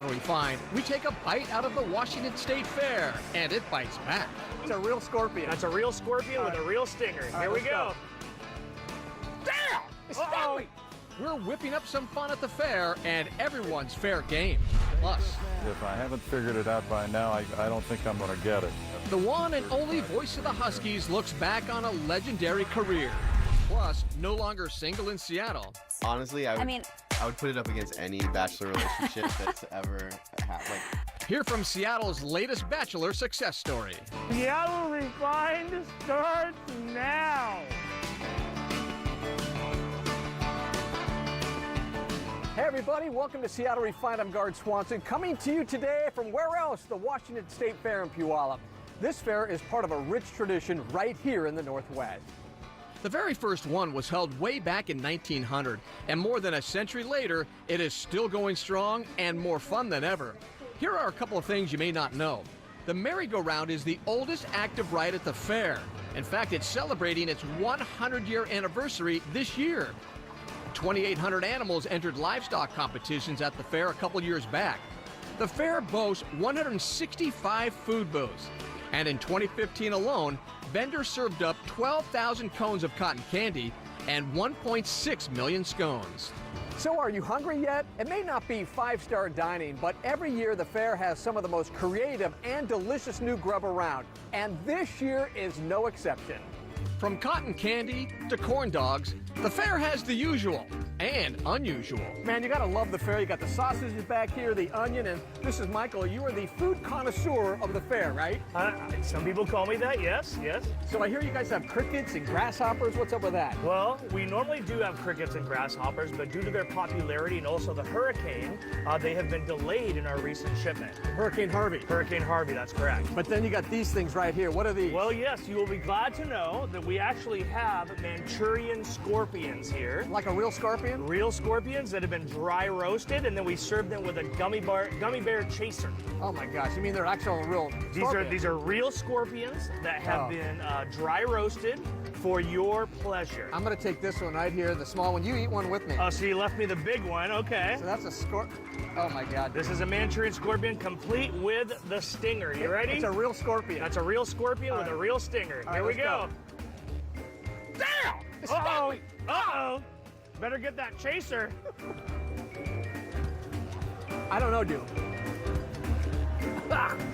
We find we take a bite out of the Washington State Fair, and it bites back. It's a real scorpion. That's a real scorpion with a real stinger. Here we go. Damn! It stung me! We're whipping up some fun at the fair, and everyone's fair game. Plus, if I haven't figured it out by now, I don't think I'm going to get it. The one and only voice of the Huskies looks back on a legendary career. Plus, no longer single in Seattle. Honestly, I would put it up against any bachelor relationship that's ever happened. Hear from Seattle's latest bachelor success story. Seattle Refined starts now. Hey everybody, welcome to Seattle Refined. I'm Guard Swanson, coming to you today from where else? The Washington State Fair in Puyallup. This fair is part of a rich tradition right here in the Northwest. The very first one was held way back in 1900, and more than a century later, it is still going strong and more fun than ever. Here are a couple of things you may not know. The merry-go-round is the oldest active ride at the fair. In fact, it's celebrating its 100-year anniversary this year. 2,800 animals entered livestock competitions at the fair a couple years back. The fair boasts 165 food booths, and in 2015 alone, vendors served up 12,000 cones of cotton candy and 1.6 million scones. So are you hungry yet? It may not be five-star dining, but every year the fair has some of the most creative and delicious new grub around, and this year is no exception. From cotton candy to corn dogs, the fair has the usual and unusual. Man, you gotta love the fair. You got the sausages back here, the onion, and this is Michael. You are the food connoisseur of the fair, right? Some people call me that, yes. So I hear you guys have crickets and grasshoppers. What's up with that? Well, we normally do have crickets and grasshoppers, but due to their popularity and also the hurricane, they have been delayed in our recent shipment. Hurricane Harvey. Hurricane Harvey, that's correct. But then you got these things right here. What are these? Well, yes, you will be glad to know that we actually have Manchurian scorpions here. Like a real scorpion? Real scorpions that have been dry roasted, and then we serve them with a gummy bear chaser. Oh my gosh, you mean they're actual real scorpions? These are real scorpions that have been dry roasted for your pleasure. I'm gonna take this one right here, the small one. You eat one with me. Oh, so you left me the big one, okay. So that's a oh my God. This is a Manchurian scorpion complete with the stinger. You ready? It's a real scorpion. That's a real scorpion with a real stinger. Here we go. Damn! Uh-oh! Uh-oh! Better get that chaser. I don't know, dude.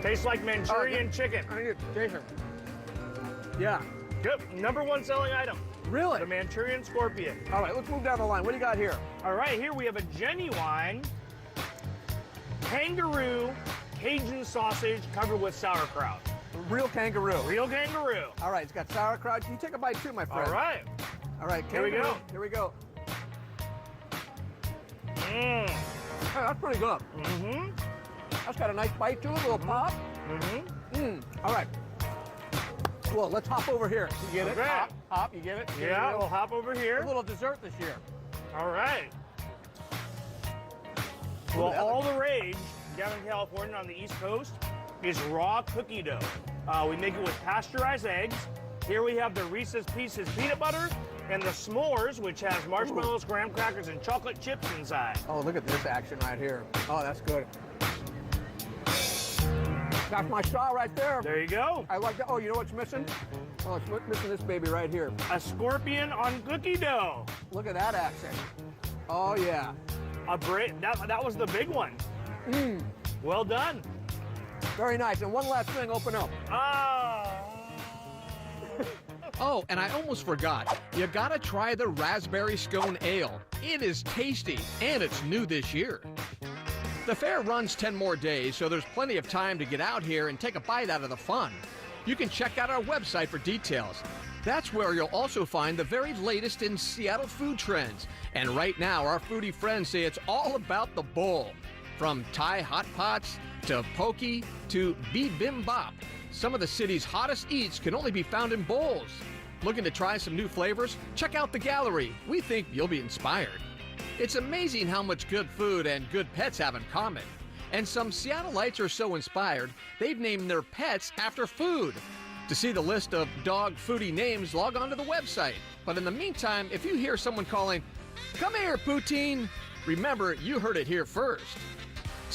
Tastes like Manchurian chicken. I need a chaser. Yeah. Good. #1 selling item. Really? The Manchurian scorpion. All right, let's move down the line. What do you got here? All right, here we have a genuine kangaroo Cajun sausage covered with sauerkraut. Real kangaroo. Real kangaroo. All right, it's got sauerkraut. You take a bite too, my friend. All right. All right, Here we kangaroo. go. Here we go. Mmm. Hey, that's pretty good. Mm-hmm. That's got a nice bite to it, a little pop. Mm-hmm. All right. Well, let's hop over here. You get it? Okay. Hop, you get it? Yeah, we'll hop over A here. little dessert this year. All right. Well, all the rage down in California on the East Coast is raw cookie dough. We make it with pasteurized eggs. Here we have the Reese's Pieces peanut butter and the s'mores, which has marshmallows, graham crackers, and chocolate chips inside. Oh, look at this action right here. Oh, that's good. That's my style right there. There you go. I like that. Oh, you know what's missing? Oh, it's missing this baby right here. A scorpion on cookie dough. Look at that action. Oh, yeah. That was the big one. Well done. Very nice. And one last thing, open up. Oh, and I almost forgot. You gotta try the Raspberry Scone Ale. It is tasty, and it's new this year. The fair runs 10 more days, so there's plenty of time to get out here and take a bite out of the fun. You can check out our website for details. That's where you'll also find the very latest in Seattle food trends. And right now, our foodie friends say it's all about the bowl. From Thai hot pots to poke to bibimbap, some of the city's hottest eats can only be found in bowls. Looking to try some new flavors? Check out the gallery. We think you'll be inspired. It's amazing how much good food and good pets have in common. And some Seattleites are so inspired, they've named their pets after food. To see the list of dog foodie names, log on to the website. But in the meantime, if you hear someone calling, "Come here, Poutine," remember you heard it here first.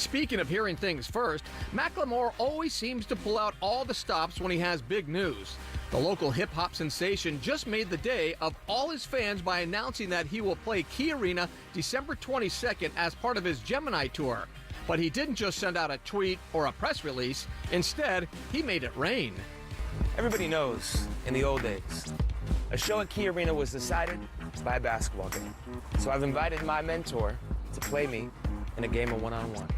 Speaking of hearing things first, Macklemore always seems to pull out all the stops when he has big news. The local hip-hop sensation just made the day of all his fans by announcing that he will play Key Arena December 22nd as part of his Gemini tour. But he didn't just send out a tweet or a press release. Instead, he made it rain. Everybody knows, in the old days, a show at Key Arena was decided by a basketball game. So I've invited my mentor to play me in a game of one-on-one.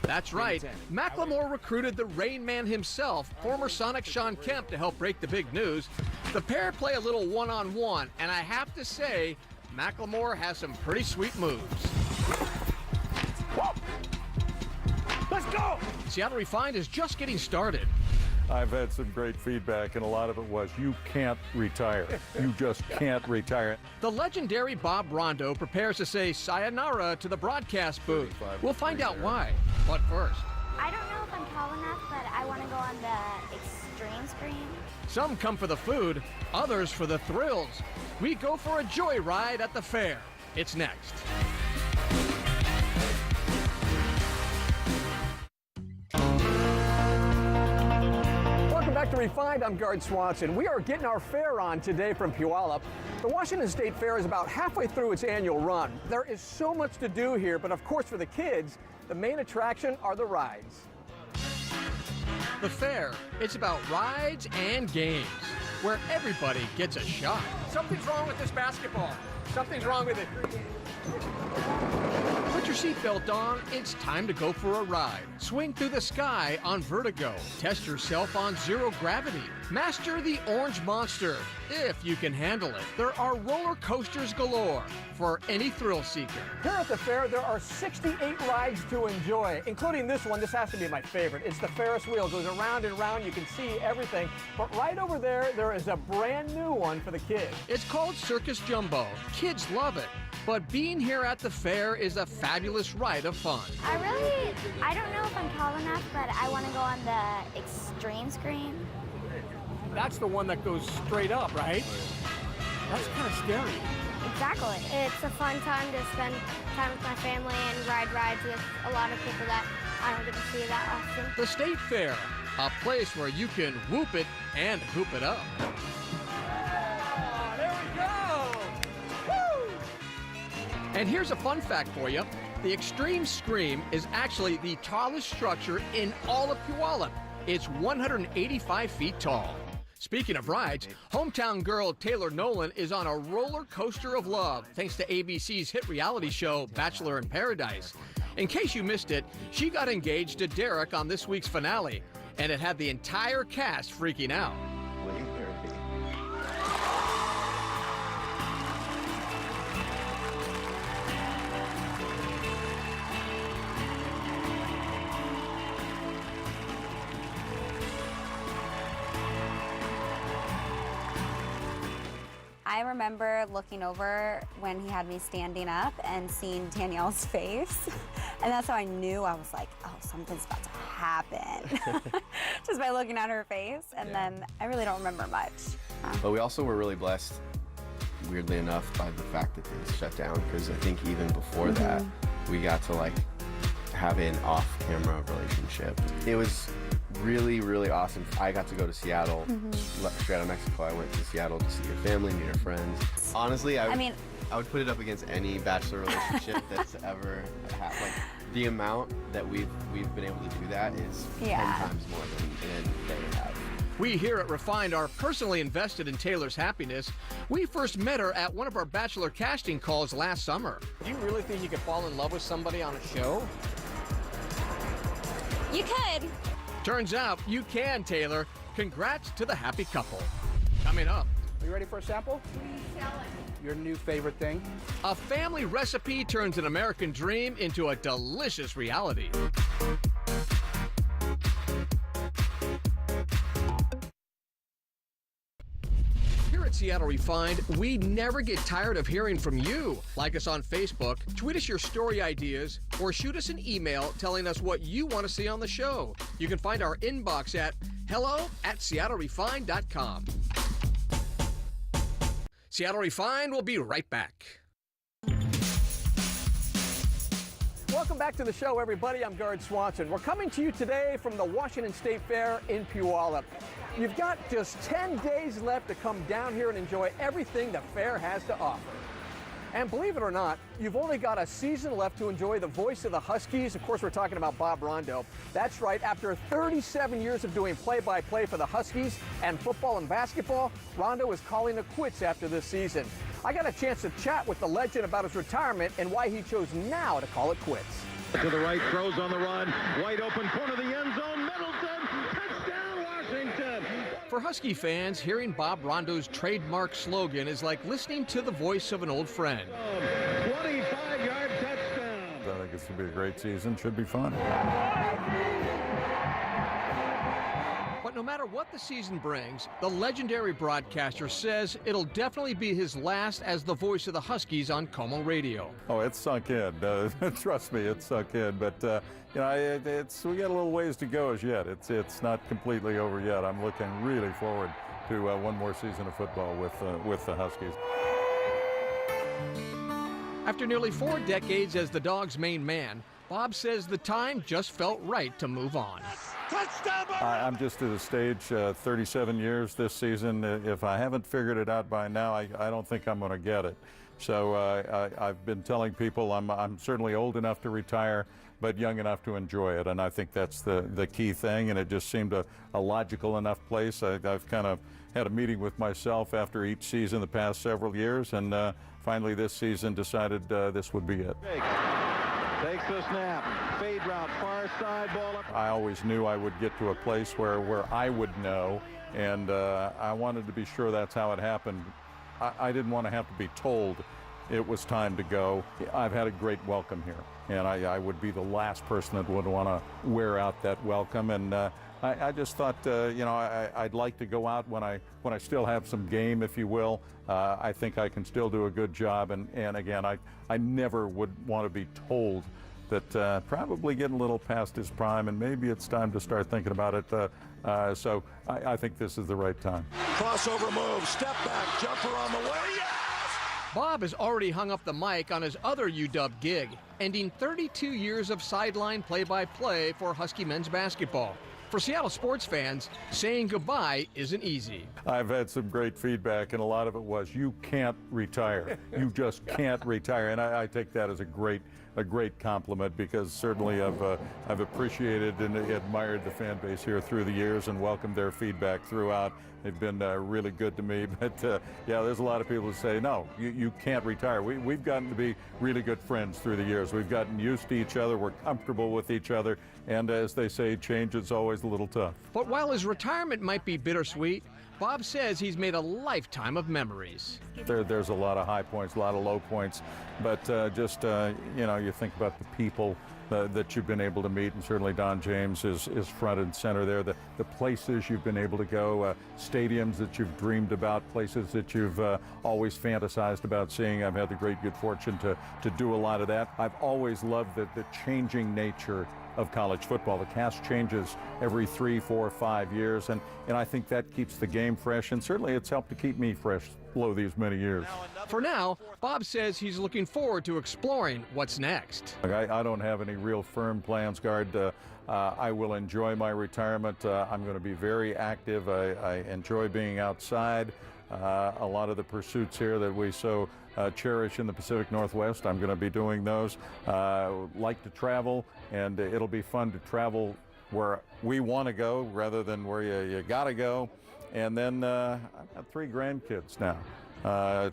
That's right. Macklemore recruited the Rain Man himself, former Sonic Shawn Kemp, to help break the big news. The pair play a little one-on-one, and I have to say, Macklemore has some pretty sweet moves. Whoa. Let's go! Seattle Refined is just getting started. I've had some great feedback, and a lot of it was, you can't retire. You just can't retire. The legendary Bob Rondo prepares to say sayonara to the broadcast booth. We'll find out why. But first, I don't know if I'm tall enough, but I want to go on the extreme screen. some come for the food, others for the thrills. We go for a joyride at the fair. It's next. Welcome back to Refined. I'm Guard Swanson. We are getting our fair on today from Puyallup. The Washington State Fair is about halfway through its annual run. There is so much to do here, but of course for the kids, the main attraction are the rides. The fair, it's about rides and games, where everybody gets a shot. Something's wrong with this basketball. Something's wrong with it. Put your seatbelt on. It's time to go for a ride. Swing through the sky on Vertigo. Test yourself on zero gravity. Master the Orange Monster, if you can handle it. There are roller coasters galore for any thrill seeker. Here at the fair, there are 68 rides to enjoy, including this one. This has to be my favorite. It's the Ferris wheel. It goes around and around. You can see everything. But right over there, there is a brand new one for the kids. It's called Circus Jumbo. Kids love it. But being here at the fair is a fabulous ride of fun. I don't know if I'm tall enough, but I want to go on the extreme screen. That's the one that goes straight up, right? That's kind of scary. Exactly. It's a fun time to spend time with my family and ride rides with a lot of people that I don't get to see that often. The State Fair, a place where you can whoop it and hoop it up. There we go! Woo! And here's a fun fact for you. The Extreme Scream is actually the tallest structure in all of Puyallup. It's 185 feet tall. Speaking of rides, hometown girl Taylor Nolan is on a roller coaster of love thanks to ABC's hit reality show Bachelor in Paradise. In case you missed it, she got engaged to Derek on this week's finale, and it had the entire cast freaking out. I remember looking over when he had me standing up and seeing Danielle's face. And that's how I knew. I was like, oh, something's about to happen. Just by looking at her face. And then I really don't remember much. But we also were really blessed, weirdly enough, by the fact that things shut down. Because I think even before that, we got to like have an off-camera relationship. It was really, really awesome. I got to go to Seattle, straight out of Mexico. I went to Seattle to see your family, meet your friends. Honestly, I would put it up against any bachelor relationship that's ever happened. Like, the amount that we've been able to do that is 10 times more than they have. We here at Refined are personally invested in Taylor's happiness. We first met her at one of our Bachelor casting calls last summer. Do you really think you could fall in love with somebody on a show? You could. Turns out you can, Taylor. Congrats to the happy couple. Coming up, Are you ready for a sample? Your new favorite thing? a family recipe turns an American dream into a delicious reality. Here at Seattle Refined, we never get tired of hearing from you. Like us on Facebook, tweet us your story ideas, or shoot us an email telling us what you want to see on the show. You can find our inbox at hello@seattlerefined.com. Seattle Refined will be right back. Welcome back to the show, everybody. I'm Guard Swanson. We're coming to you today from the Washington State Fair in Puyallup. You've got just 10 days left to come down here and enjoy everything the fair has to offer. And believe it or not, you've only got a season left to enjoy the voice of the Huskies. Of course, we're talking about Bob Rondo. That's right, after 37 years of doing play-by-play for the Huskies and football and basketball, Rondo is calling it quits after this season. I got a chance to chat with the legend about his retirement and why he chose now to call it quits. To the right, throws on the run, wide open corner of the end zone, Middleton, touchdown Washington! For Husky fans, hearing Bob Rondo's trademark slogan is like listening to the voice of an old friend. 25-yard touchdown! I think it's going to be a great season. Should be fun. But no matter what the season brings, the legendary broadcaster says it'll definitely be his last as the voice of the Huskies on Como Radio. Oh, it's sunk in. Trust me, it's sunk in. But you know, we got a little ways to go as yet. It's not completely over yet. I'm looking really forward to one more season of football with the Huskies. After nearly 4 decades as the Dogs' main man, Bob says the time just felt right to move on. I'm just at a stage, 37 years this season. If I haven't figured it out by now, I don't think I'm going to get it. So I've been telling people I'm certainly old enough to retire, but young enough to enjoy it. And I think that's the key thing. And it just seemed a logical enough place. I've kind of had a meeting with myself after each season the past several years. And finally this season decided this would be it. Takes the snap, fade route, far side, ball up. I always knew I would get to a place where I would know, and I wanted to be sure that's how it happened. I didn't want to have to be told it was time to go. I've had a great welcome here, and I would be the last person that would want to wear out that welcome. And I just thought, you know, I'd like to go out when I still have some game, if you will. I think I can still do a good job. And again, I never would want to be told that probably getting a little past his prime and maybe it's time to start thinking about it. So I think this is the right time. Crossover move, step back, jumper on the way. Yes! Bob has already hung up the mic on his other UW gig, ending 32 years of sideline play-by-play for Husky men's basketball. For Seattle sports fans, saying goodbye isn't easy. I've had some great feedback, and a lot of it was, you can't retire. You just can't retire. And I take that as a great compliment, because certainly I've appreciated and admired the fan base here through the years and welcomed their feedback throughout. They've been really good to me. But yeah, there's a lot of people who say, no, you can't retire. We've gotten to be really good friends through the years. We've gotten used to each other. We're comfortable with each other. And as they say, change is always a little tough. But while his retirement might be bittersweet, Bob says he's made a lifetime of memories. There's a lot of high points, a lot of low points, but just, you know, you think about the people that you've been able to meet, and certainly Don James is front and center there. The places you've been able to go, stadiums that you've dreamed about, places that you've always fantasized about seeing. I've had the great good fortune to do a lot of that. I've always loved the changing nature of college football. The cast changes every 3, 4, 5 years, and I think that keeps the game fresh, and certainly it's helped to keep me fresh below these many years. For now, Bob says he's looking forward to exploring what's next. I don't have any real firm plans, Guard. I will enjoy my retirement. I'm going to be very active. I enjoy being outside. A lot of the pursuits here that we so cherish in the Pacific Northwest, I'm going to be doing those. Like to travel, and it'll be fun to travel where we want to go rather than where you got to go. And then I've got 3 grandkids now.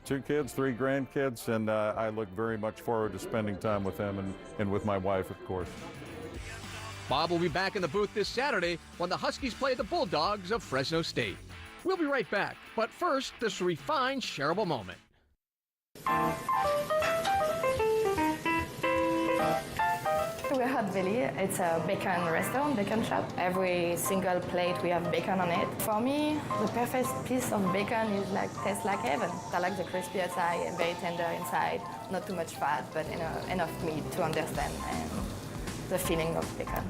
2 kids, 3 grandkids, and I look very much forward to spending time with them and with my wife, of course. Bob will be back in the booth this Saturday when the Huskies play the Bulldogs of Fresno State. We'll be right back, but first, this refined, shareable moment. We're at Belly. It's a bacon restaurant, bacon shop. Every single plate we have bacon on it. For me, the perfect piece of bacon is tastes like heaven. I like the crispy outside and very tender inside. Not too much fat, but enough meat to understand and the feeling of bacon.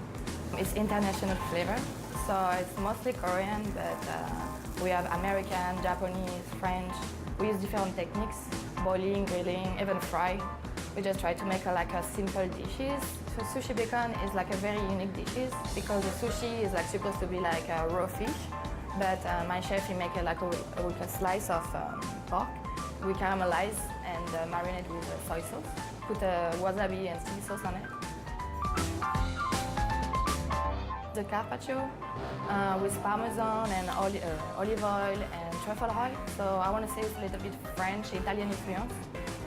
It's international flavor, so it's mostly Korean, but we have American, Japanese, French. We use different techniques: boiling, grilling, even fry. We just try to make like a simple dishes. So sushi bacon is like a very unique dishes because the sushi is like supposed to be like a raw fish, but my chef he make it like with a slice of pork. We caramelize and marinate with soy sauce. Put wasabi and chili sauce on it. The carpaccio with parmesan and olive oil and truffle oil. So I want to say it's a little bit French, Italian influence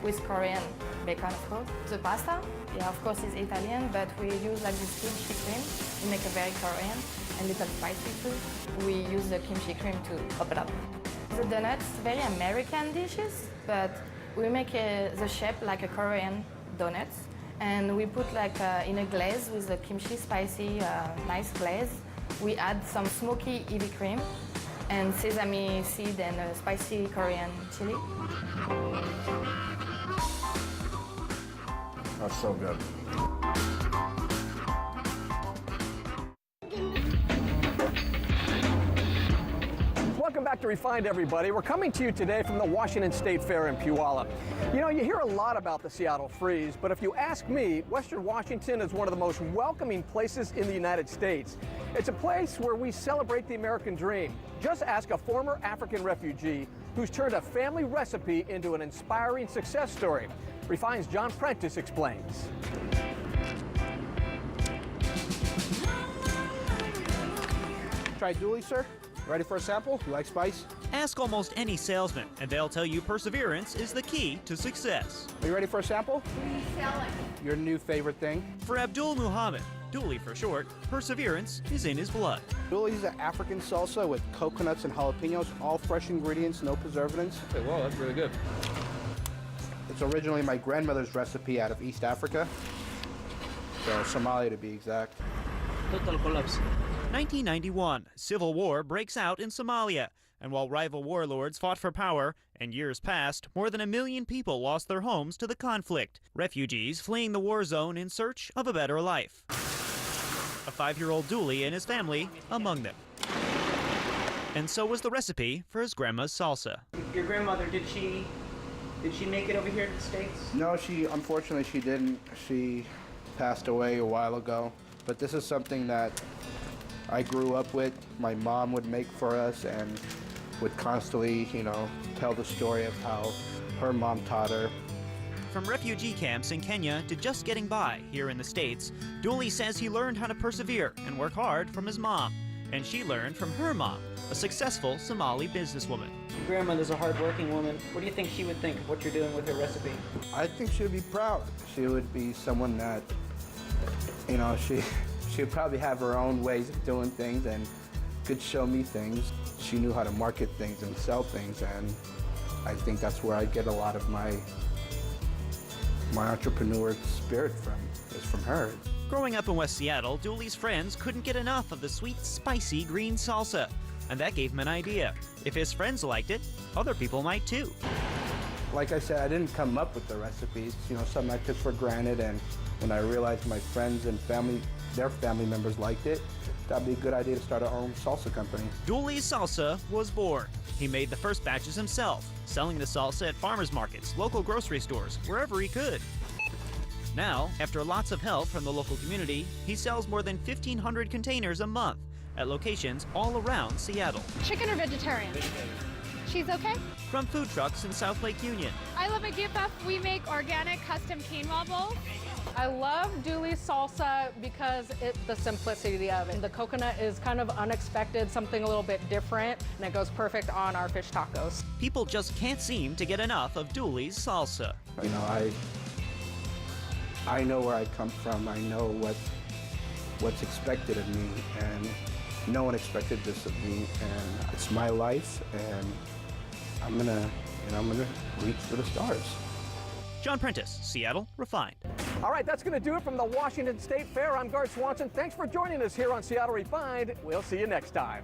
with Korean bacon, of course. The pasta, yeah, of course, is Italian, but we use like this kimchi cream. We make it very Korean and a little spicy too. We use the kimchi cream to top it up. The donuts, very American dishes, but we make the shape like a Korean donuts. And we put like in a glaze with the kimchi spicy, nice glaze. We add some smoky heavy cream and sesame seed and spicy Korean chili. That's so good. Welcome back to Refined, everybody. We're coming to you today from the Washington State Fair in Puyallup. You know, you hear a lot about the Seattle Freeze, but if you ask me, Western Washington is one of the most welcoming places in the United States. It's a place where we celebrate the American dream. Just ask a former African refugee who's turned a family recipe into an inspiring success story. Refined's John Prentice explains. Try Dooley, sir. Ready for a sample? You like spice? Ask almost any salesman, and they'll tell you perseverance is the key to success. Are you ready for a sample? Your new favorite thing? For Abdul Muhammad, Dooley for short, perseverance is in his blood. Dooley's an African salsa with coconuts and jalapenos, all fresh ingredients, no preservatives. Okay, well, that's really good. It's originally my grandmother's recipe out of East Africa, so Somalia to be exact. Total collapse. 1991, civil war breaks out in Somalia, and while rival warlords fought for power, and years passed, more than 1 million people lost their homes to the conflict, refugees fleeing the war zone in search of a better life. A 5-year-old Dooley and his family among them. And so was the recipe for his grandma's salsa. Your grandmother, did she make it over here to the States? No, unfortunately she didn't. She passed away a while ago. But this is something that I grew up with. My mom would make for us and would constantly, tell the story of how her mom taught her. From refugee camps in Kenya to just getting by here in the States, Dooley says he learned how to persevere and work hard from his mom. And she learned from her mom, a successful Somali businesswoman. Your grandmother's a hard-working woman. What do you think she would think of what you're doing with her recipe? I think she would be proud. She would be someone that, she would probably have her own ways of doing things and could show me things. She knew how to market things and sell things, and I think that's where I get a lot of my entrepreneur spirit from her. Growing up in West Seattle, Dooley's friends couldn't get enough of the sweet, spicy green salsa, and that gave him an idea. If his friends liked it, other people might too. Like I said, I didn't come up with the recipes, something I took for granted, and when I realized my friends and their family members liked it, that'd be a good idea to start our own salsa company. Dooley's Salsa was born. He made the first batches himself, selling the salsa at farmers markets, local grocery stores, wherever he could. Now, after lots of help from the local community, he sells more than 1,500 containers a month at locations all around Seattle. Chicken or vegetarian? She's okay? From food trucks in South Lake Union. I love at GFF, we make organic custom quinoa bowls. I love Dooley's salsa because the simplicity of it. The coconut is kind of unexpected, something a little bit different, and it goes perfect on our fish tacos. People just can't seem to get enough of Dooley's salsa. I know where I come from. I know what's expected of me, and no one expected this of me, and it's my life, and I'm gonna reach for the stars. John Prentice, Seattle Refined. All right, that's going to do it from the Washington State Fair. I'm Gard Swanson. Thanks for joining us here on Seattle Refined. We'll see you next time.